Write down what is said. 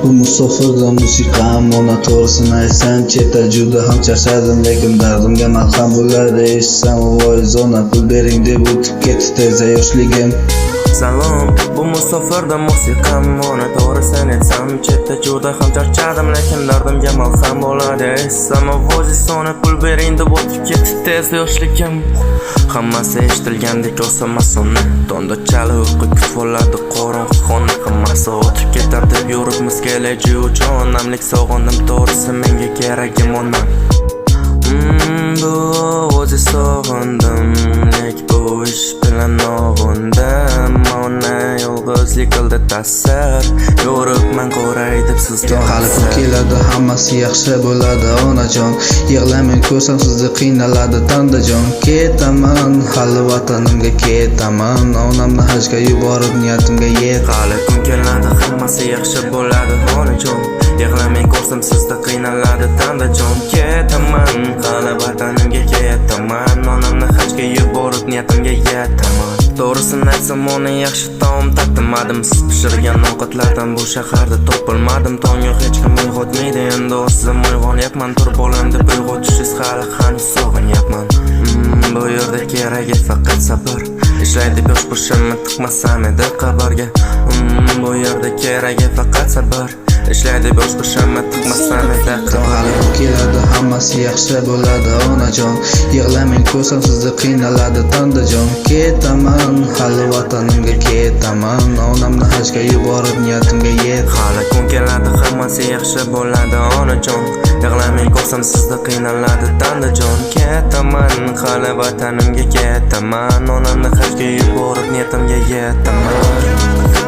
Bu musofirda musiqam ona to'g'risini aytsam chetda juda ham charchadim lekin dardimga malham bo'ladi eshitsam voy zona pul bering deb o'tib ketdi tezda yoshligim. Salom, bu musofirda musiqam ona to'g'risini aytsam chetda juda ham charchadim lekin dardimga malham bo'ladi eshitsam voy zona pul bering deb o'tib ketdi tezda yoshligim. Hammasi eshitilgandek oson-osonni Tonda chala uyqu kutib oladi qorong'i xona hammasi o'tib ketar deb yuribmiz kelaji uchun onamlik sog'indim to'g'risi menga keragim onam. Bu o'zi sog'indim lek bu ish bilan og'indim ona yolg'izlik qildi ta'sir yuribman qo'ray deb sizga hali kun keladi hammasi yaxshi bo'ladi onajon yig'lamang ko'rsam sizni qiynaladi tandajon ketaman hali vatanimga ketaman onamni hajga yuborib niyatimga yet hali kun keladi hammasi yaxshi bo'ladi onajon yig'lamang ko'rsam sizni qiynaladi tandajon ketaman hali vatanimga ketaman onamni hajga yuborib niyatimga yetaman to'g'risini aytsam ona yaxshi taom tatimadim siz pishirgan ovqatlardan bu shaharda topilmadim tongga hech kim uyg'otmaydi endi o'zim uyg'onyapman turib bolam deb uyg'otishingiz hali hanuz sog'inyapman bu yerda keragi faqat sabr ishlaydi yosh boshimni tiqmasam edi qabrga bu yerda keragi faqat sabr ishlaydi bosh boshimni tiqmasam edi hali kun keladi hammasi yaxshi bo'ladi onajon yig'lamang ko'rsam sizni qiynaladi tandajon ketaman hali vatanimga ketaman onamni hajga yuborib niyatimga yet hali kun keladi hammasi yaxshi bo'ladi onajon yig'lamang ko'rsam sizni qiynaladi tandajon ketaman hali vatanimga ketaman onamni hajga yuborib niyatimga yetaman